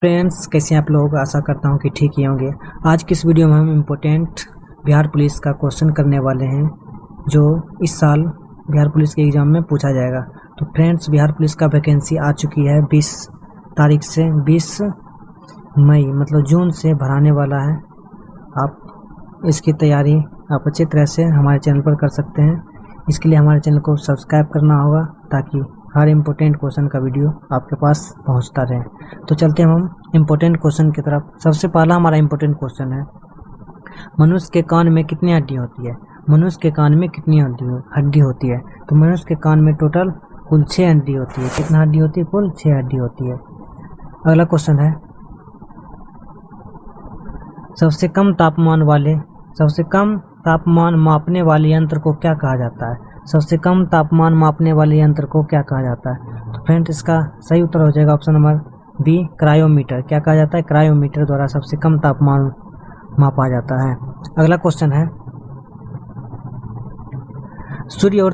Friends, कैसे हैं आप लोग। आशा करता हूं कि ठीक ही होंगे। आज की इस वीडियो में हम इम्पोर्टेंट बिहार पुलिस का क्वेश्चन करने वाले हैं जो इस साल बिहार पुलिस के एग्ज़ाम में पूछा जाएगा। तो फ्रेंड्स, बिहार पुलिस का वैकेंसी आ चुकी है 20 तारीख से 20 मई मतलब जून से भराने वाला है। आप इसकी तैयारी आप अच्छी तरह से हमारे चैनल पर कर सकते हैं। इसके लिए हमारे चैनल को सब्सक्राइब करना होगा ताकि हर इम्पोर्टेंट क्वेश्चन का वीडियो आपके पास पहुंचता रहे। तो चलते हैं हम इम्पोर्टेंट क्वेश्चन की तरफ। सबसे पहला हमारा इम्पोर्टेंट क्वेश्चन है, मनुष्य के कान में कितनी हड्डी होती है। मनुष्य के कान में कितनी हड्डी होती है। तो मनुष्य के कान में टोटल कुल 6 हड्डी होती है। कितना हड्डी होती है? कुल 6 हड्डी होती है। अगला क्वेश्चन है, सबसे कम तापमान मापने वाले यंत्र को क्या कहा जाता है। सबसे कम तापमान मापने वाले यंत्र को क्या कहा जाता है। तो फ्रेंड्स, इसका सही उत्तर हो जाएगा ऑप्शन नंबर बी, क्रायोमीटर। क्या कहा जाता है? क्रायोमीटर द्वारा सबसे कम तापमान मापा जाता है। अगला क्वेश्चन है, सूर्य और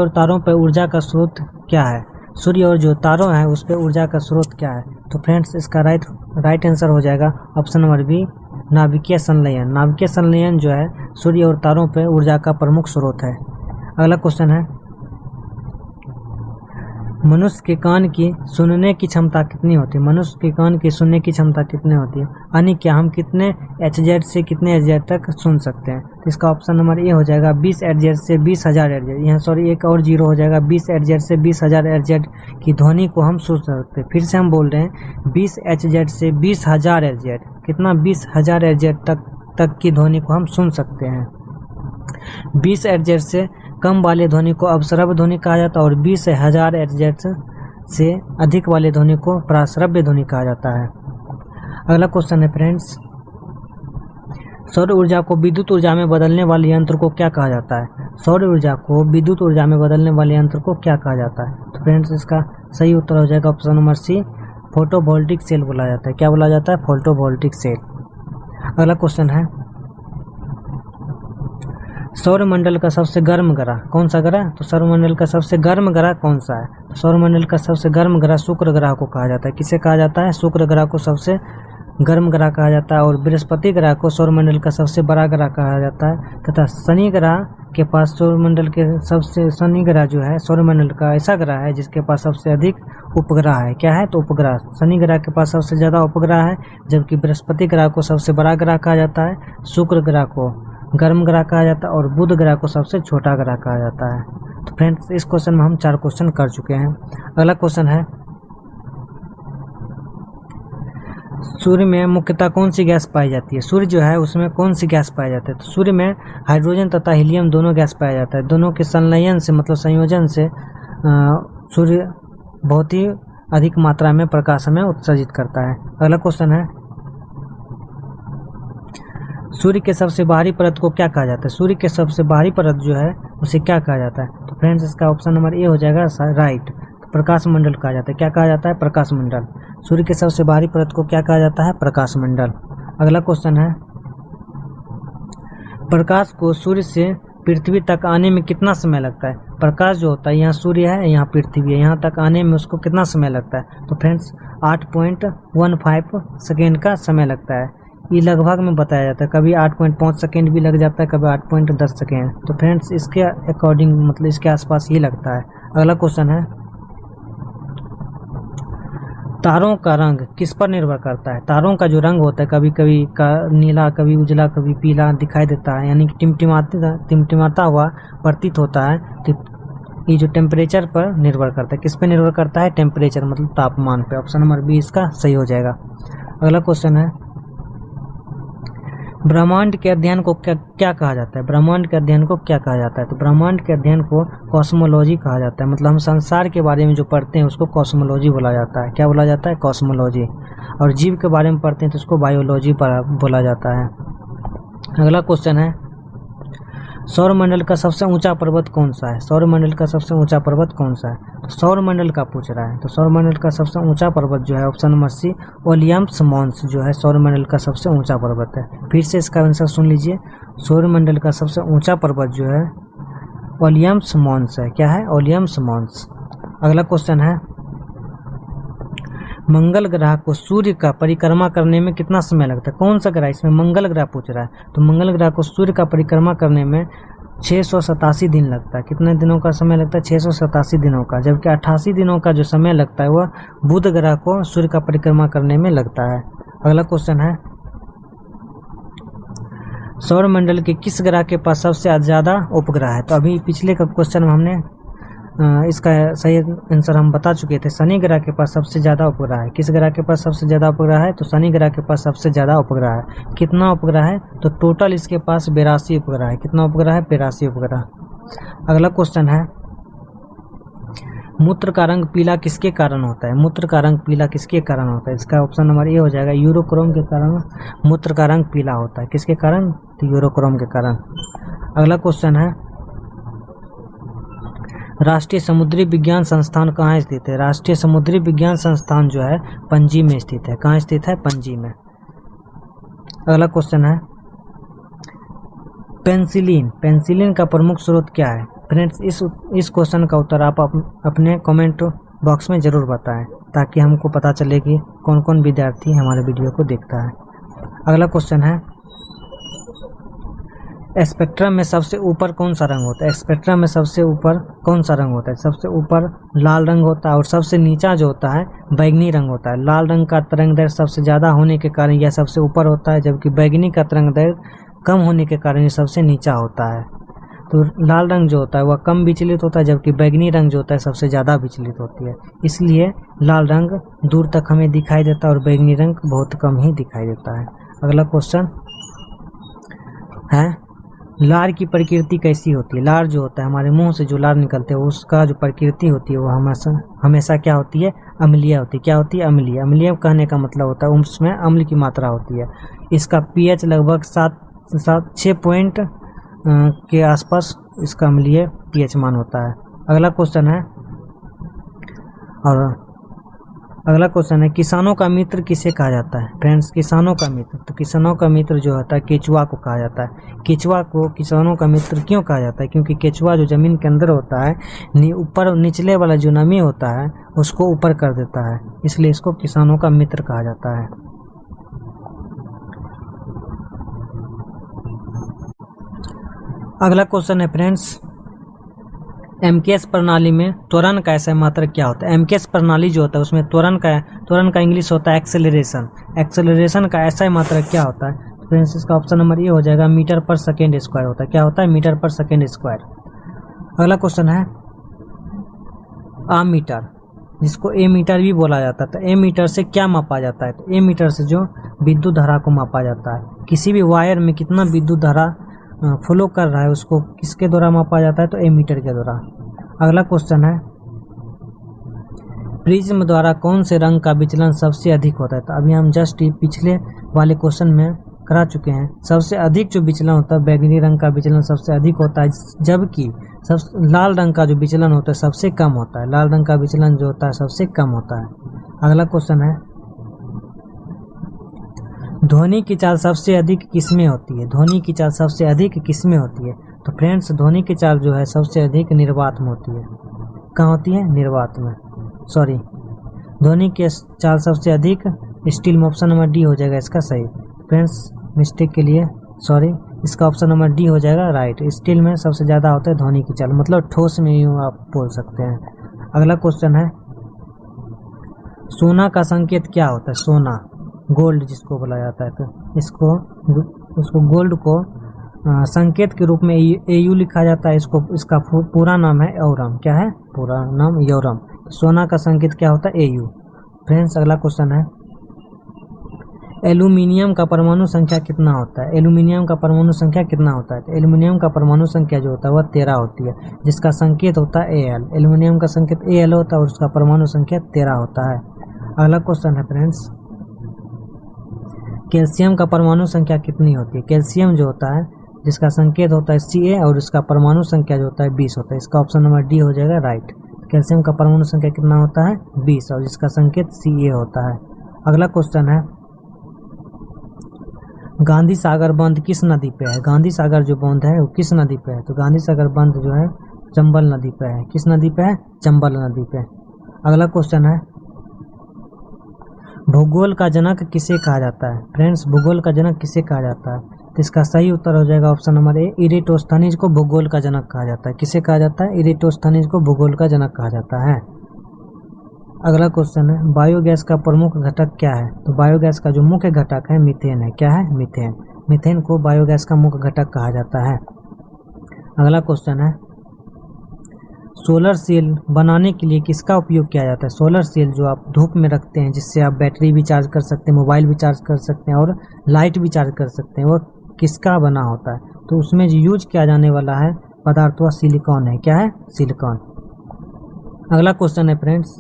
तारों पर ऊर्जा का स्रोत क्या है। सूर्य और जो तारों हैं उस पर ऊर्जा का स्रोत क्या है। तो फ्रेंड्स, इसका राइट आंसर हो जाएगा ऑप्शन नंबर बी, नाभिकीय संलयन। नाभिकीय संलयन जो है सूर्य और तारों पर ऊर्जा का प्रमुख स्रोत है। अगला क्वेश्चन है, मनुष्य के कान की सुनने की क्षमता कितनी होती है। मनुष्य के कान की सुनने की क्षमता कितनी होती है, यानी क्या हम कितने HZ से कितने HZ तक सुन सकते हैं। तो इसका ऑप्शन नंबर ए हो जाएगा 20 HZ से 20,000 HZ। यहाँ सॉरी एक और जीरो हो जाएगा। 20 HZ से 20,000 HZ की ध्वनि को हम सुन सकते हैं। फिर से हम बोल रहे हैं 20 HZ से 20,000 HZ। कितना? 20,000 HZ तक की ध्वनि को हम सुन सकते हैं। 20 HZ से कम वाले ध्वनि को अपश्रव्य ध्वनि कहा जाता है और 20,000 HZ से अधिक वाले ध्वनि को प्राश्रव्य ध्वनि कहा जाता है। अगला क्वेश्चन है फ्रेंड्स, सौर ऊर्जा को विद्युत ऊर्जा में बदलने वाले यंत्र को क्या कहा जाता है। सौर ऊर्जा को विद्युत ऊर्जा में बदलने वाले यंत्र को क्या कहा जाता है। तो फ्रेंड्स, इसका सही उत्तर हो जाएगा option number C, photovoltaic cell बोला जाता है। क्या बोला जाता है? Photovoltaic cell. अगला क्वेश्चन है, सौरमंडल का सबसे गर्म ग्रह कौन सा ग्रह। तो सौरमंडल का सबसे गर्म ग्रह कौन सा है। तो सौरमंडल का सबसे गर्म ग्रह शुक्र ग्रह को कहा जाता है। किसे कहा जाता है? शुक्र ग्रह को सबसे गर्म ग्रह कहा जाता है। और बृहस्पति ग्रह को सौरमंडल का सबसे बड़ा ग्रह कहा जाता है। तथा शनि ग्रह के पास शनि ग्रह जो है सौरमंडल का ऐसा ग्रह है जिसके पास सबसे अधिक उपग्रह है। क्या है? तो उपग्रह। शनि ग्रह के पास सबसे ज़्यादा उपग्रह है, जबकि बृहस्पति ग्रह को सबसे बड़ा ग्रह कहा जाता है, शुक्र ग्रह को गर्म ग्रह कहा जाता है और बुध ग्रह को सबसे छोटा ग्रह कहा जाता है। तो फ्रेंड्स, इस क्वेश्चन में हम 4 क्वेश्चन कर चुके हैं। अगला क्वेश्चन है, सूर्य में मुख्यतः कौन सी गैस पाई जाती है। सूर्य जो है उसमें कौन सी गैस पाई जाती है। तो सूर्य में हाइड्रोजन तथा हीलियम दोनों गैस पाया जाता है। दोनों के संलयन से मतलब संयोजन से सूर्य बहुत ही अधिक मात्रा में प्रकाश में उत्सर्जित करता है। अगला क्वेश्चन है, सूर्य के सबसे बाहरी परत को क्या कहा जाता है। सूर्य के सबसे बाहरी परत जो है उसे क्या कहा जाता है। तो फ्रेंड्स, इसका ऑप्शन नंबर ए हो जाएगा राइट, तो प्रकाश मंडल कहा जाता है। क्या कहा जाता है? प्रकाश मंडल। सूर्य के सबसे बाहरी परत को क्या कहा जाता है? प्रकाश मंडल। अगला क्वेश्चन है, प्रकाश को सूर्य से पृथ्वी तक आने में कितना समय लगता है। प्रकाश जो होता है, यहाँ सूर्य है यहाँ पृथ्वी है, यहाँ तक आने में उसको कितना समय लगता है। तो फ्रेंड्स, 8.15 सेकेंड का समय लगता है। ये लगभग में बताया जाता है, कभी 8.5 सेकेंड भी लग जाता है, कभी 8.10 सेकेंड। तो फ्रेंड्स, इसके अकॉर्डिंग मतलब इसके आसपास ये लगता है। अगला क्वेश्चन है, तारों का रंग किस पर निर्भर करता है। तारों का जो रंग होता है कभी कभी का नीला, कभी उजला, कभी पीला दिखाई देता है, यानी कि टिमटिमाता हुआ प्रतीत होता है। तो ये जो टेम्परेचर पर निर्भर करता है, किस पर निर्भर करता है? टेम्परेचर मतलब तापमान पे। ऑप्शन नंबर बी इसका सही हो जाएगा। अगला क्वेश्चन है, ब्रह्मांड के अध्ययन को क्या कहा जाता है। ब्रह्मांड के अध्ययन को क्या कहा जाता है। तो ब्रह्मांड के अध्ययन को कॉस्मोलॉजी कहा जाता है। मतलब हम संसार के बारे में जो पढ़ते हैं उसको कॉस्मोलॉजी बोला जाता है। क्या बोला जाता है? कॉस्मोलॉजी। और जीव के बारे में पढ़ते हैं तो उसको बायोलॉजी बोला जाता है। अगला क्वेश्चन है, सौरमंडल का सबसे ऊंचा पर्वत कौन सा है। सौरमंडल का सबसे ऊंचा पर्वत कौन सा है। तो सौरमंडल का पूछ रहा है, तो सौरमंडल का सबसे ऊंचा पर्वत जो है ऑप्शन नंबर सी, ओलियम्स मॉन्स जो है सौरमंडल का सबसे ऊंचा पर्वत है। फिर से इसका आंसर सुन लीजिए, सौरमंडल का सबसे ऊंचा पर्वत जो है ओलियम्स मॉन्स है। क्या है? ओलियम्स मॉन्स। अगला क्वेश्चन है, मंगल ग्रह को सूर्य का परिक्रमा करने में कितना समय लगता है? कौन सा ग्रह? इसमें मंगल ग्रह पूछ रहा है। तो मंगल ग्रह को सूर्य का परिक्रमा करने में 687 दिन लगता है। कितने दिनों का समय लगता है? 687 दिनों का। जबकि 88 दिनों का जो समय लगता है वह बुध ग्रह को सूर्य का परिक्रमा करने में लगता है। अगला क्वेश्चन है, सौरमंडल के किस ग्रह के पास सबसे ज्यादा उपग्रह है? तो अभी पिछले का क्वेश्चन में हमने इसका सही आंसर हम बता चुके थे। शनि ग्रह के पास सबसे ज्यादा उपग्रह है। किस ग्रह के पास सबसे ज्यादा उपग्रह है? तो शनि ग्रह के पास सबसे ज्यादा उपग्रह है। कितना उपग्रह है? तो टोटल इसके पास 82 उपग्रह है। कितना उपग्रह है? 82 उपग्रह। अगला क्वेश्चन है, मूत्र का रंग पीला किसके कारण होता है? मूत्र का रंग पीला किसके कारण होता है? इसका ऑप्शन नंबर ए हो जाएगा, यूरोक्रोम के कारण मूत्र का रंग पीला होता है। किसके कारण? तो यूरोक्रोम के कारण। अगला क्वेश्चन है, राष्ट्रीय समुद्री विज्ञान संस्थान कहाँ स्थित है? राष्ट्रीय समुद्री विज्ञान संस्थान जो है पणजी में स्थित है। कहाँ स्थित है? पणजी में। अगला क्वेश्चन है, पेंसिलिन का प्रमुख स्रोत क्या है? फ्रेंड्स, इस क्वेश्चन का उत्तर आप अपने कमेंट बॉक्स में जरूर बताएं, ताकि हमको पता चले कि कौन कौन विद्यार्थी हमारे वीडियो को देखता है। अगला क्वेश्चन है, स्पेक्ट्रम में सबसे ऊपर कौन सा रंग होता है? स्पेक्ट्रम में सबसे ऊपर कौन सा रंग होता है? सबसे ऊपर लाल रंग होता है और सबसे नीचा जो होता है बैगनी रंग होता है। लाल रंग का तरंगदैर्घ्य सबसे ज़्यादा होने के कारण यह सबसे ऊपर होता है, जबकि बैगनी का तरंगदैर्घ्य कम होने के कारण ये सबसे नीचा होता है। तो लाल रंग जो होता है वह कम विचलित होता है, जबकि बैगनी रंग जो होता है सबसे ज़्यादा विचलित होती है। इसलिए लाल रंग दूर तक हमें दिखाई देता है और बैगनी रंग बहुत कम ही दिखाई देता है। अगला क्वेश्चन है, लार की प्रकृति कैसी होती है? लार जो होता है, हमारे मुंह से जो लार निकलते हैं उसका जो प्रकृति होती है वो हमेशा क्या होती है? अम्लीय होती है। क्या होती है? अम्लीय। अम्लीय कहने का मतलब होता है उसमें अम्ल की मात्रा होती है। इसका पीएच लगभग 6 पॉइंट के आसपास इसका अम्लीय पीएच मान होता है। अगला क्वेश्चन है, किसानों का मित्र किसे कहा जाता है? फ्रेंड्स, किसानों का मित्र, तो किसानों का मित्र जो होता है केचुआ को कहा जाता है। केचुआ को किसानों का मित्र क्यों कहा जाता है? क्योंकि केचुआ जो जमीन के अंदर होता है ऊपर निचले वाला जो नमी होता है उसको ऊपर कर देता है, इसलिए इसको किसानों का मित्र कहा जाता है। अगला क्वेश्चन है फ्रेंड्स, एमकेएस प्रणाली में त्वरण का ऐसा मात्रक क्या होता है? एमकेएस प्रणाली जो होता है उसमें त्वरण का इंग्लिश होता है एक्सेलरेशन। एक्सेलरेशन का ऐसा मात्रक क्या होता है? फ्रेंड्स, इसका ऑप्शन नंबर ए हो जाएगा, मीटर पर सेकेंड स्क्वायर होता है। क्या होता है? मीटर पर सेकेंड स्क्वायर। अगला क्वेश्चन है, आमीटर, जिसको ए मीटर भी बोला जाता है। तो ए मीटर से क्या मापा जाता है? तो ए मीटर से जो विद्युत धारा को मापा जाता है। किसी भी वायर में कितना विद्युत धारा फ्लो कर रहा है उसको किसके द्वारा मापा जाता है? तो एमीटर के द्वारा। अगला क्वेश्चन है, प्रिज्म द्वारा कौन से रंग का विचलन सबसे अधिक होता है? तो अभी हम जस्ट पिछले वाले क्वेश्चन में करा चुके हैं। सबसे अधिक जो विचलन होता है बैगनी रंग का विचलन सबसे अधिक होता है, जबकि लाल रंग का जो विचलन होता है सबसे कम होता है। लाल रंग का विचलन जो होता है सबसे कम होता है। अगला क्वेश्चन है, ध्वनि की चाल सबसे अधिक किसमें होती है? ध्वनि की चाल सबसे अधिक किसमें होती है? तो फ्रेंड्स, ध्वनि की चाल जो है सबसे अधिक निर्वात में होती है। कहाँ होती है? निर्वात में। सॉरी, ध्वनि की चाल सबसे अधिक स्टील में। ऑप्शन नंबर डी हो जाएगा इसका सही। फ्रेंड्स, मिस्टेक के लिए सॉरी, इसका ऑप्शन नंबर डी हो जाएगा राइट। स्टील में सबसे ज़्यादा होता है ध्वनि की चाल, मतलब ठोस में यूँ आप बोल सकते हैं। अगला क्वेश्चन है, सोना का संकेत क्या होता है? सोना, गोल्ड जिसको बोला जाता है, तो उसको गोल्ड को संकेत के रूप में एयू लिखा जाता है। इसका पूरा नाम है एओरम। क्या है पूरा नाम? एओरम। सोना का संकेत क्या होता है? एयू। फ्रेंड्स, अगला क्वेश्चन है, एल्यूमिनियम का परमाणु संख्या कितना होता है? एल्यूमिनियम का परमाणु संख्या कितना होता है? तो एल्यूमिनियम का परमाणु संख्या जो होता है वह 13 होती है, जिसका संकेत होता है एल। एल्यूमिनियम का संकेत एल होता है और उसका परमाणु संख्या 13 होता है। अगला क्वेश्चन है फ्रेंड्स, कैल्शियम का परमाणु संख्या कितनी होती है? कैल्शियम जो होता है जिसका संकेत होता है Ca और उसका परमाणु संख्या जो होता है 20 होता है। इसका ऑप्शन नंबर डी हो जाएगा राइट। कैल्शियम का परमाणु संख्या कितना होता है? 20 और जिसका संकेत Ca होता है। अगला क्वेश्चन है, गांधी सागर बंध किस नदी पे है? गांधी सागर जो बंध है वो किस नदी पे है? तो गांधी सागर बंध जो है चंबल नदी पे है। किस नदी पे है? चंबल नदी पे। अगला क्वेश्चन है, भूगोल का जनक किसे कहा जाता है? फ्रेंड्स, भूगोल का जनक किसे कहा जाता है? तो इसका सही उत्तर हो जाएगा ऑप्शन नंबर ए, इरेटोस्थनीज को भूगोल का जनक कहा जाता है। किसे कहा जाता है? इरेटोस्थनीज को भूगोल का जनक कहा जाता है। अगला क्वेश्चन है, बायोगैस का प्रमुख घटक क्या है? तो बायोगैस का जो मुख्य घटक है मीथेन है। क्या है? मीथेन। मीथेन को बायोगैस का मुख्य घटक कहा जाता है। अगला क्वेश्चन है, सोलर सेल बनाने के लिए किसका उपयोग किया जाता है? सोलर सेल जो आप धूप में रखते हैं, जिससे आप बैटरी भी चार्ज कर सकते हैं, मोबाइल भी चार्ज कर सकते हैं और लाइट भी चार्ज कर सकते हैं, वो किसका बना होता है? तो उसमें जो यूज किया जाने वाला है पदार्थ वह सिलिकॉन है। क्या है? सिलिकॉन। अगला क्वेश्चन है फ्रेंड्स,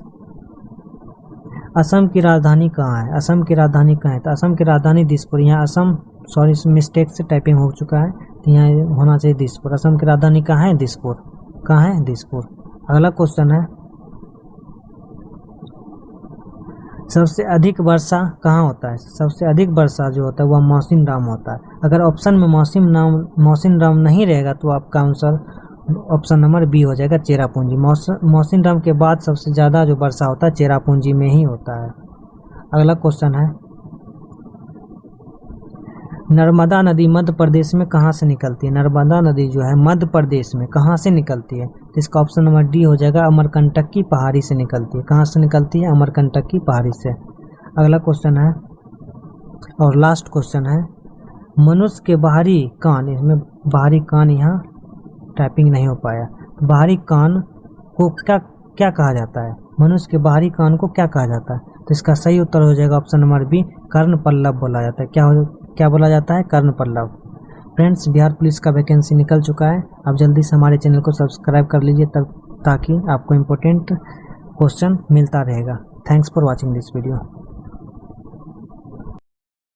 असम की राजधानी कहाँ है? असम की राजधानी कहाँ है? तो असम की राजधानी दिसपुर। यहाँ असम, सॉरी मिस्टेक से टाइपिंग हो चुका है, तो यहाँ होना चाहिए दिसपुर। असम की राजधानी कहाँ है? दिसपुर। कहाँ है? दिसपुर। अगला क्वेश्चन है, सबसे अधिक वर्षा कहाँ होता है? सबसे अधिक वर्षा जो होता है वह मौसिनराम होता है। अगर ऑप्शन में मौसिनराम नहीं रहेगा तो आपका आंसर ऑप्शन नंबर बी हो जाएगा, चेरापूंजी। मौसिनराम के बाद सबसे ज़्यादा जो वर्षा होता है चेरापूंजी में ही होता है। अगला क्वेश्चन है, नर्मदा नदी मध्य प्रदेश में कहाँ से निकलती है? नर्मदा नदी जो है मध्य प्रदेश में कहाँ से निकलती है? तो इसका ऑप्शन नंबर डी हो जाएगा, अमरकंटक की पहाड़ी से निकलती है। कहाँ से निकलती है? अमरकंटक की पहाड़ी से। अगला क्वेश्चन है और लास्ट क्वेश्चन है, मनुष्य के बाहरी कान, इसमें बाहरी कान यहाँ टाइपिंग नहीं हो पाया, बाहरी कान को क्या कहा जाता है? मनुष्य के बाहरी कान को क्या कहा जाता है? तो इसका सही उत्तर हो जाएगा ऑप्शन नंबर बी, कर्ण पल्लव बोला जाता है। क्या बोला जाता है? कर्ण पल्लव। फ्रेंड्स, बिहार पुलिस का वैकेंसी निकल चुका है। आप जल्दी से हमारे चैनल को सब्सक्राइब कर लीजिए ताकि आपको इम्पोर्टेंट क्वेश्चन मिलता रहेगा। Thanks for watching this video.